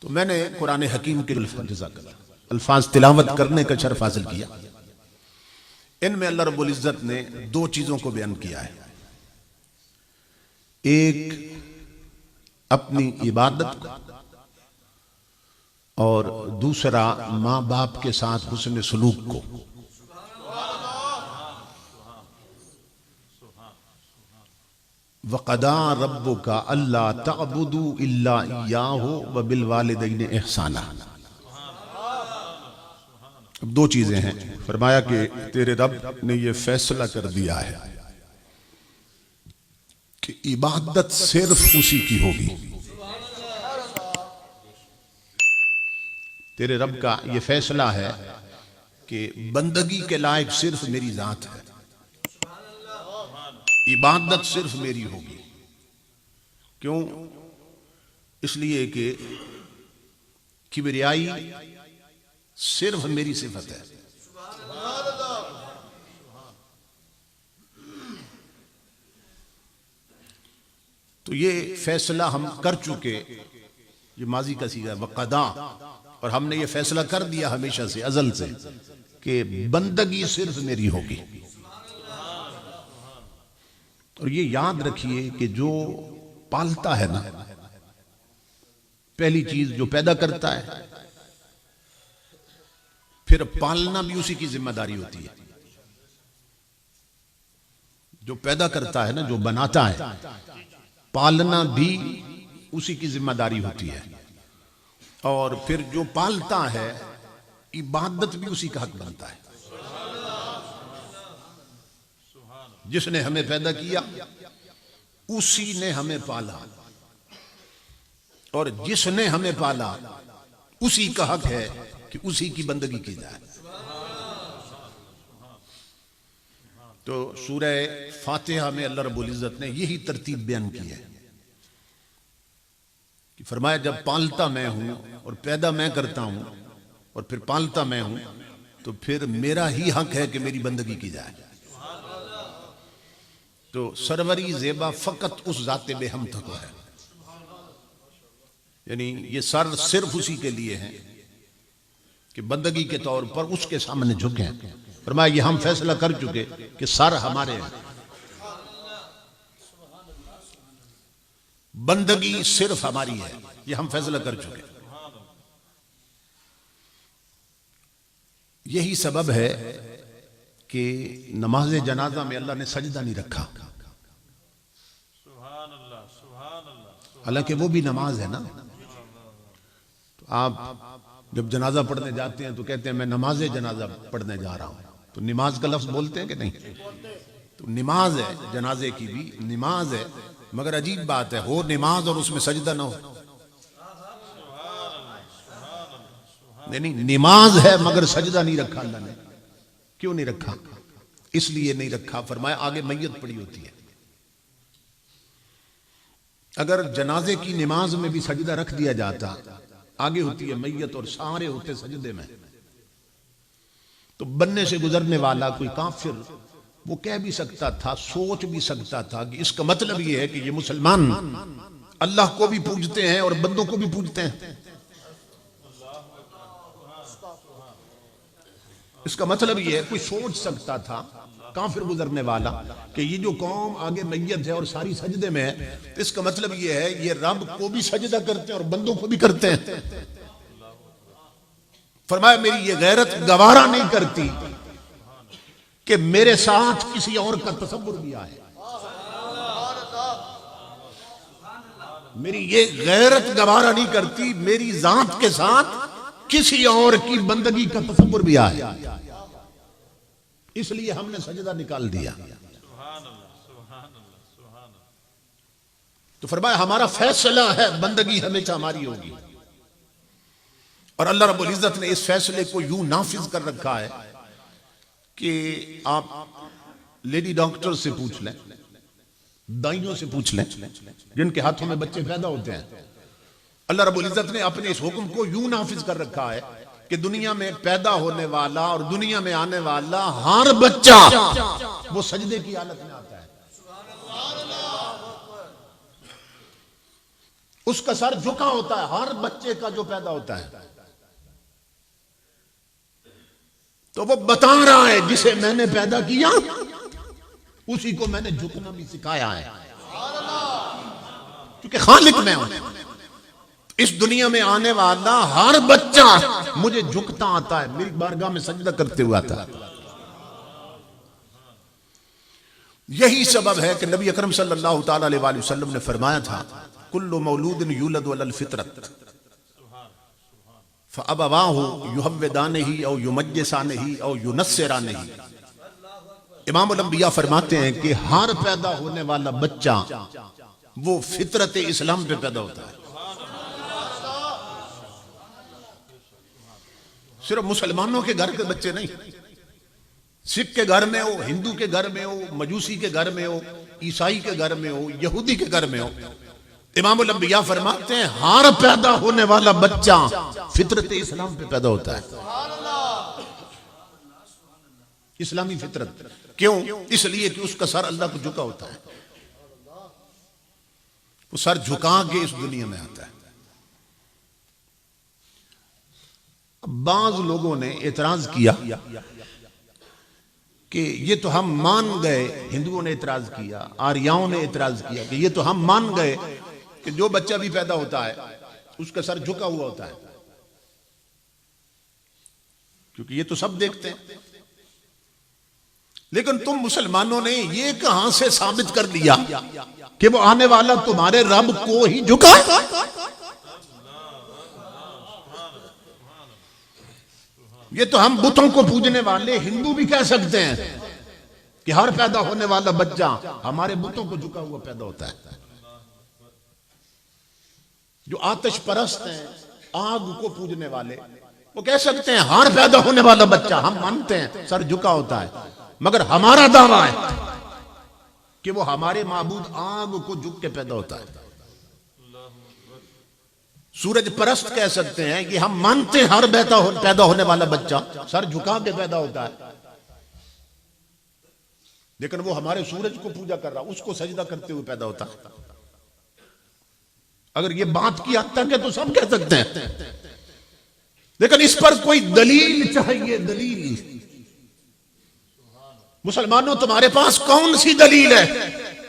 तो मैंने कुरान हकीम के अल्फाज तिलावत करने का शर्फ हासिल किया। इनमें अल्लाह रब्बुल इज्जत ने दो चीजों को बयान किया है। एक अपनी इबादत और दूसरा माँ बाप के साथ हुस्न सलूक को। वक़दा रब्बुका अल्ला तअबुदू इल्ला इय्याहु व बिल वालिदैनि इहसाना। अब दो चीजें हैं। फरमाया कि तेरे रब ने यह फैसला कर दिया है कि इबादत सिर्फ उसी की होगी। तेरे रब का यह फैसला है कि बंदगी के लायक सिर्फ मेरी जात है, इबादत सिर्फ मेरी होगी। क्यों? इसलिए कि किबरियाई सिर्फ मेरी सिफत है। तो ये फैसला हम कर चुके, ये माजी का सीगा वक़दा, और हमने ये फैसला कर दिया हमेशा से, अजल से, कि बंदगी सिर्फ मेरी होगी। और ये याद रखिए कि जो पालता है ना, पहली चीज जो पैदा करता है, फिर पालना भी उसी की जिम्मेदारी होती है। जो पैदा करता है ना, जो बनाता है, पालना भी उसी की जिम्मेदारी होती है। और फिर जो पालता है, इबादत भी उसी का हक बनता है। जिसने हमें पैदा किया उसी ने हमें पाला, और जिसने हमें पाला उसी का हक है कि उसी की बंदगी की जाए। तो सूरह फातिहा में अल्लाह रब्बुल इज्जत ने यही तरतीब बयान की है कि फरमाया जब पालता मैं हूं और पैदा मैं करता हूं और फिर पालता मैं हूं, तो फिर मेरा ही हक है कि मेरी बंदगी की जाए। तो सरवरी ज़ेबा फकत उस जाते बेहमद को है, यानी ये सर सिर्फ उसी के लिए है कि बंदगी के तौर पर उसके सामने झुके। फरमाया ये हम फैसला कर चुके कि सर हमारे हैं, बंदगी सिर्फ हमारी है, ये हम फैसला कर चुके। यही सबब है कि नमाज जनाजा में अल्लाह ने सजदा नहीं रखा। हालांकि वो भी नमाज है ना। तो आप जब जनाजा पढ़ने जाते हैं तो कहते हैं मैं नमाज जनाजा पढ़ने जा रहा हूं, तो नमाज का लफ्ज बोलते हैं कि नहीं? तो नमाज है, जनाजे की भी नमाज है, मगर अजीब बात है, हो नमाज और उसमें सजदा ना हो। नहीं, नमाज है मगर सजदा नहीं रखा अल्लाह ने। क्यों नहीं रखा? इसलिए नहीं रखा, फरमाया आगे मैयत पड़ी होती है। अगर जनाजे की नमाज में भी सजदा रख दिया जाता, आगे होती है मैयत और सारे होते सजदे में, तो बनने से गुजरने वाला कोई काफिर वो कह भी सकता था, सोच भी सकता था कि इसका मतलब ये है कि ये मुसलमान अल्लाह को भी पूजते हैं और बंदों को भी पूजते हैं। इसका मतलब ये है, कोई सोच सकता था काफिर गुजरने वाला कि ये जो कौम आगे मैयत है और सारी सजदे में है, तो इसका मतलब ये है ये रब को भी सजदा करते हैं और बंदों को भी करते हैं। फरमाया मेरी ये गैरत गवारा नहीं करती कि मेरे साथ किसी और का तसव्वुर भी आए। मेरी ये गैरत गवारा नहीं करती मेरी जात के साथ किसी और की बंदगी का तसव्वुर भी आए, इसलिए हमने सजदा निकाल दिया। तो फरमाया हमारा फैसला है बंदगी हमेशा हमारी होगी। और अल्लाह रब्बुल इज्जत ने इस फैसले को यूं नाफिज कर रखा है कि आप लेडी डॉक्टर से पूछ लें, दाइयों से पूछ लें जिनके हाथों में बच्चे पैदा होते हैं, अल्लाह रब्बुल इज्जत ने अपने इस हुक्म को यूं नाफिज कर रखा है कि दुनिया में पैदा होने वाला और दुनिया में आने वाला हर बच्चा वो सजदे की हालत में आता है। उसका सर झुका होता है, हर बच्चे का जो पैदा होता है। तो वो बता रहा है जिसे मैंने पैदा किया उसी को मैंने झुकना भी सिखाया है, क्योंकि खालिक मैं हूं। इस दुनिया में आने वाला हर बच्चा मुझे झुकता आता है, मेरी बारगाह में सजदा करते हुए आता है। यही सबब है कि नबी अकरम सल्लल्लाहु तआला अलैहि वसल्लम ने फरमाया था, कुल्लु मौलूदिन यूलदु अलल फितरत फअबवाहु युहव्विदानिही औ युमज्जिसानिही औ युनस्सिरानिही। इमामुल अंबिया फरमाते हैं कि हर पैदा होने वाला बच्चा वो फितरत इस्लाम पे पैदा होता है। सिर्फ मुसलमानों के घर के बच्चे नहीं, सिख के घर में हो, हिंदू के घर में हो, मजूसी के घर में हो, ईसाई के घर में हो, यहूदी के घर में हो, इमामुल अंबिया फरमाते हैं हर पैदा होने वाला बच्चा फितरत इस्लाम पे पैदा होता है, इस्लामी फितरत। क्यों? इसलिए कि उसका सर अल्लाह को झुका होता है, वो सर झुका के इस दुनिया में आता है। बाज लोगों ने एतराज किया कि ये तो हम मान गए, हिंदुओं ने एतराज किया, आर्याओं ने एतराज किया कि ये तो हम मान गए कि जो बच्चा भी पैदा होता है उसका सर झुका हुआ होता है, क्योंकि ये तो सब देखते हैं। लेकिन तुम मुसलमानों ने ये कहां से साबित कर दिया कि वो आने वाला तुम्हारे रब को ही झुका? ये तो हम बुतों को पूजने वाले हिंदू भी कह सकते हैं कि हर पैदा होने वाला बच्चा हमारे बुतों को झुका हुआ पैदा होता है। जो आतिश परस्त हैं, आग को पूजने वाले, वो कह सकते हैं हर पैदा होने वाला बच्चा, हम मानते हैं सर झुका होता है, मगर हमारा दावा है कि वो हमारे माबूद आग को झुक के पैदा होता है। सूरज परस्त कह सकते हैं कि हम मानते हैं हर पैदा होने वाला बच्चा सर झुका के पैदा होता है, लेकिन वो हमारे सूरज को पूजा कर रहा, उसको सजदा करते हुए पैदा होता है। अगर ये बात की हद तक है तो सब कह सकते हैं, लेकिन इस पर कोई दलील चाहिए, दलील। मुसलमानों, तुम्हारे पास कौन सी दलील है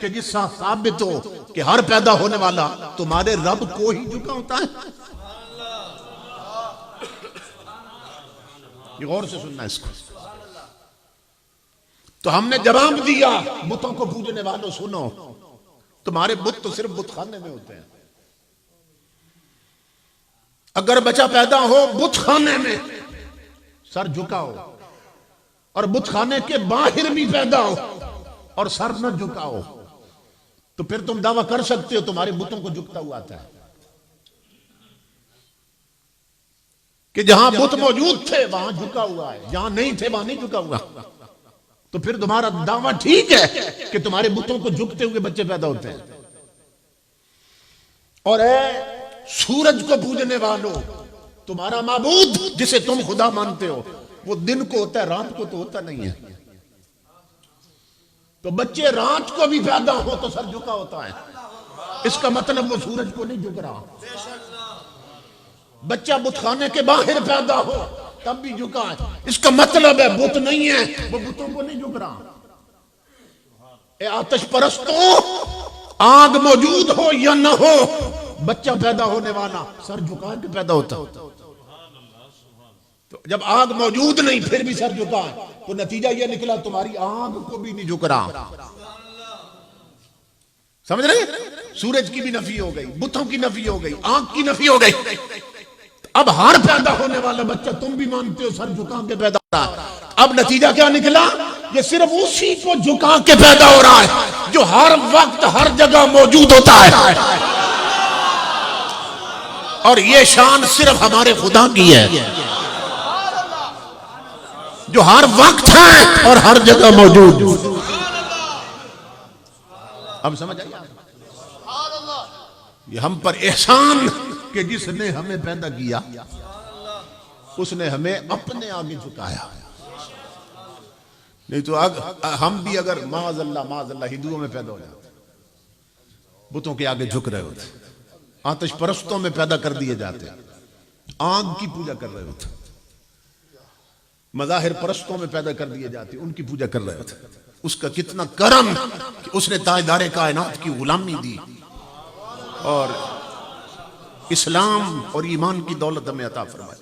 कि जिससे साबित हो कि हर पैदा होने वाला तुम्हारे रब को ही झुका होता है? ये गौर से सुनना इसको। तो हमने जवाब दिया, बुतों को पूजने वालों सुनो, तुम्हारे बुत तो सिर्फ बुत खाने में होते हैं। अगर बच्चा पैदा हो बुत खाने में, सर झुकाओ, और बुत खाने के बाहर भी पैदा हो और सर न झुकाओ, तो फिर तुम दावा कर सकते हो तुम्हारे बुतों को झुकता हुआ आता है। कि जहां बुत मौजूद थे वहां झुका हुआ है, जहां नहीं थे वहां नहीं झुका हुआ। तो फिर तुम्हारा दावा ठीक है कि तुम्हारे बुतों को झुकते हुए बच्चे पैदा होते हैं। और सूरज को पूजने वालों, तुम्हारा माबूद जिसे तुम खुदा मानते हो वो दिन को होता है, रात को तो होता नहीं है। तो बच्चे रात को भी पैदा हो तो सर झुका होता है, इसका मतलब वो सूरज को नहीं झुक रहा। बच्चा बुतखाने के बाहर पैदा हो तब भी झुका है, इसका मतलब है बुत नहीं है, वो बुतों को नहीं झुक रहा। ए आतिश परस्तों, आग मौजूद हो या ना हो, बच्चा पैदा होने वाला सर झुका के पैदा होता। तो जब आग मौजूद नहीं फिर भी सर झुका है, तो नतीजा यह निकला तुम्हारी आग को भी नहीं झुक रहा। समझ रहे? सूरज की भी नफी हो गई, बुतों की नफी हो गई, आग की नफी हो गई। अब हर पैदा होने वाला बच्चा तुम भी मानते हो सर झुका के पैदा हो रहा है। अब नतीजा क्या निकला? ये सिर्फ उसी को झुका के पैदा हो रहा है जो हर वक्त हर जगह मौजूद होता है, और ये शान सिर्फ हमारे खुदा की है जो हर वक्त है और हर जगह मौजूद। अब समझ आइए, ये हम पर एहसान कि जिसने हमें पैदा किया उसने हमें अपने आगे झुकाया। नहीं तो हम भी अगर माज़अल्लाह हिंदुओं में पैदा हो जाते, बुतों के आगे झुक रहे होते, आतिश परस्तों में पैदा कर दिए जाते, आग की पूजा कर रहे होते, मज़ाहिर परस्तों में पैदा कर दिए जाते, उनकी पूजा कर रहे होते। उसका कितना करम कि उसने ताजदारे कायनात की गुलामी दी और इस्लाम और ईमान की दौलत हमें अता फरमाई।